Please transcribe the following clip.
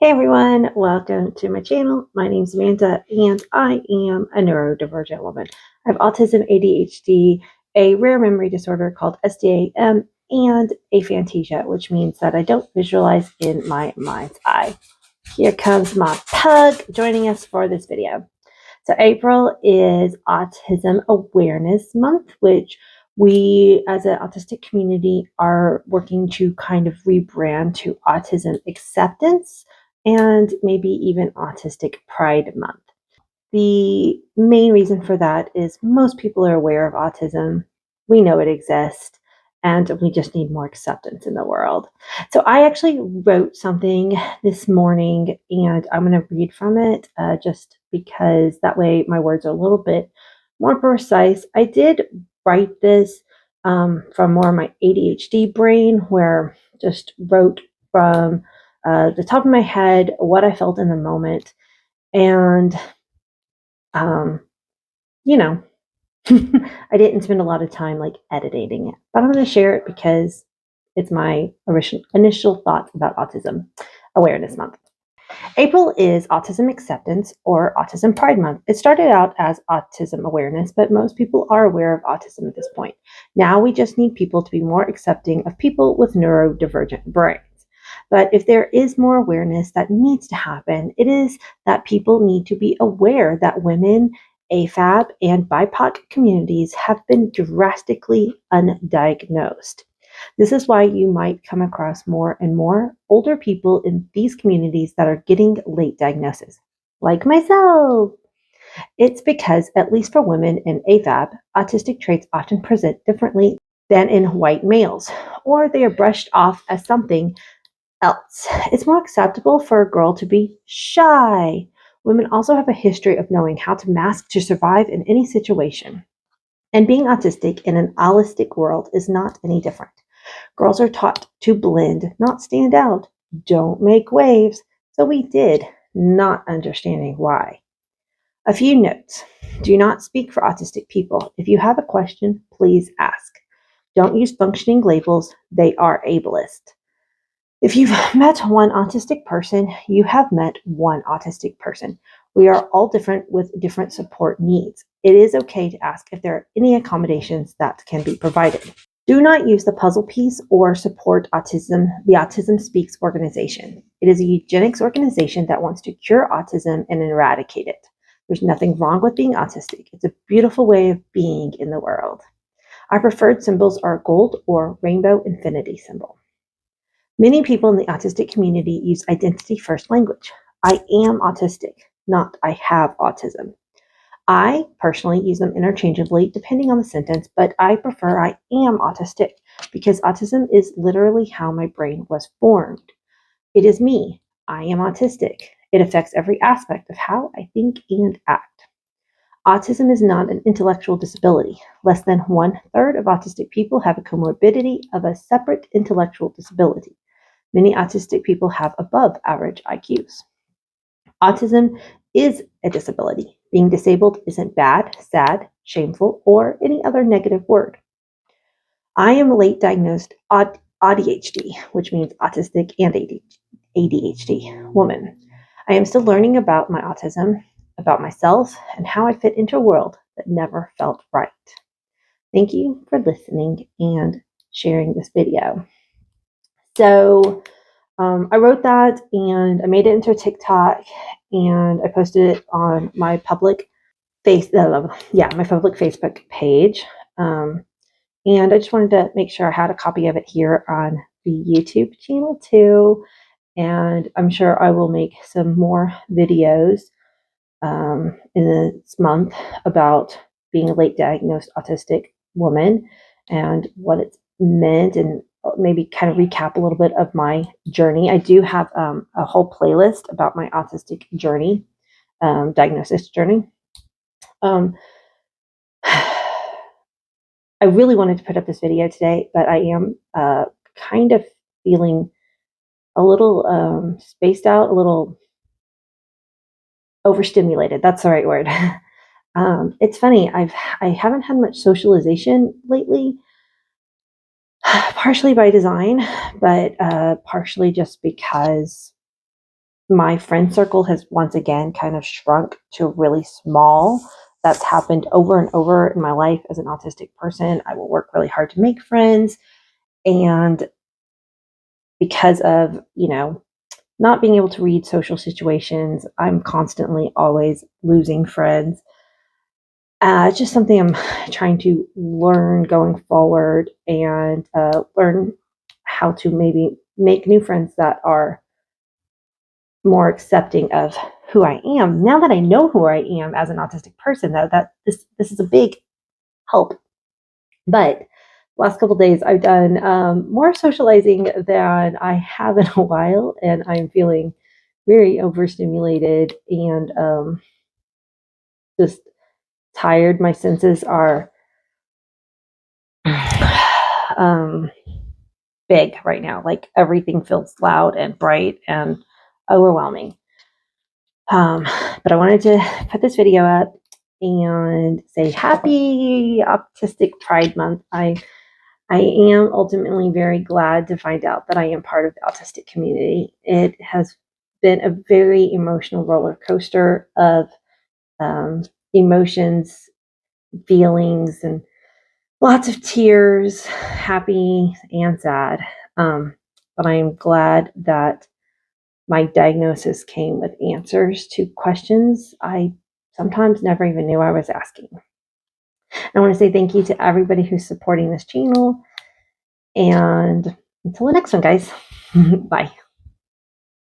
Hey everyone, welcome to my channel. My name's Amanda and I am a neurodivergent woman. I have autism, ADHD, a rare memory disorder called SDAM, and aphantasia, which means that I don't visualize in my mind's eye. Here comes my pug joining us for this video. So April is Autism Awareness Month, which we as an autistic community are working to kind of rebrand to Autism Acceptance and maybe even Autistic Pride Month. The main reason for that is most people are aware of autism. We know it exists, and we just need more acceptance in the world. So I actually wrote something this morning, and I'm going to read from it just because that way my words are a little bit more precise. I did write this from more of my ADHD brain, where just wrote from the top of my head what I felt in the moment. And um, you know, I didn't spend a lot of time like editing it, but I'm going to share it because it's my initial thoughts about Autism Awareness Month. April is Autism Acceptance or Autism Pride Month. It started out as autism awareness, but most people are aware of autism at this point. Now we just need people to be more accepting of people with neurodivergent brains. But if there is more awareness that needs to happen, it is that people need to be aware that women, AFAB, and BIPOC communities have been drastically undiagnosed. This is why you might come across more and more older people in these communities that are getting late diagnosis, like myself. It's because, at least for women in AFAB, autistic traits often present differently than in white males, or they are brushed off as something else. It's more acceptable for a girl to be shy. Women also have a history of knowing how to mask to survive in any situation. And being autistic in an allistic world is not any different. Girls are taught to blend, not stand out. Don't make waves. So we did, not understanding why. A few notes. Do not speak for autistic people. If you have a question, please ask. Don't use functioning labels. They are ableist. If you've met one autistic person, you have met one autistic person. We are all different with different support needs. It is okay to ask if there are any accommodations that can be provided. Do not use the puzzle piece or support the Autism Speaks organization. It is a eugenics organization that wants to cure autism and eradicate it. There's nothing wrong with being autistic. It's a beautiful way of being in the world. Our preferred symbols are gold or rainbow infinity symbol. Many people in the autistic community use identity first language. I am autistic, not I have autism. I personally use them interchangeably depending on the sentence, but I prefer I am autistic because autism is literally how my brain was formed. It is me. I am autistic. It affects every aspect of how I think and act. Autism is not an intellectual disability. Less than 1/3 of autistic people have a comorbidity of a separate intellectual disability. Many autistic people have above average IQs. Autism is a disability. Being disabled isn't bad, sad, shameful, or any other negative word. I am a late diagnosed ADHD, which means autistic and ADHD woman. I am still learning about my autism, about myself, and how I fit into a world that never felt right. Thank you for listening and sharing this video. So I wrote that and I made it into a TikTok and I posted it on my public my public Facebook page. And I just wanted to make sure I had a copy of it here on the YouTube channel too. And I'm sure I will make some more videos in this month about being a late diagnosed autistic woman and what it's meant, and maybe kind of recap a little bit of my journey. I do have a whole playlist about my autistic journey, diagnosis journey. I really wanted to put up this video today, but I am kind of feeling a little spaced out, a little overstimulated. That's the right word. It's funny. I haven't had much socialization lately, partially by design, but partially just because my friend circle has once again kind of shrunk to really small. That's happened over and over in my life as an autistic person. I will work really hard to make friends. And because of, not being able to read social situations, I'm constantly always losing friends. It's just something I'm trying to learn going forward, and learn how to maybe make new friends that are more accepting of who I am. Now that I know who I am as an autistic person, though, that this is a big help. But last couple of days, I've done more socializing than I have in a while, and I'm feeling very overstimulated and just tired. My senses are um, big right now. Like everything feels loud and bright and overwhelming. But I wanted to put this video up and say happy Autistic Pride Month. I am ultimately very glad to find out that I am part of the autistic community. It has been a very emotional roller coaster of emotions, feelings, and lots of tears, happy and sad. But I am glad that my diagnosis came with answers to questions I sometimes never even knew I was asking. I want to say thank you to everybody who's supporting this channel. And until the next one, guys, bye.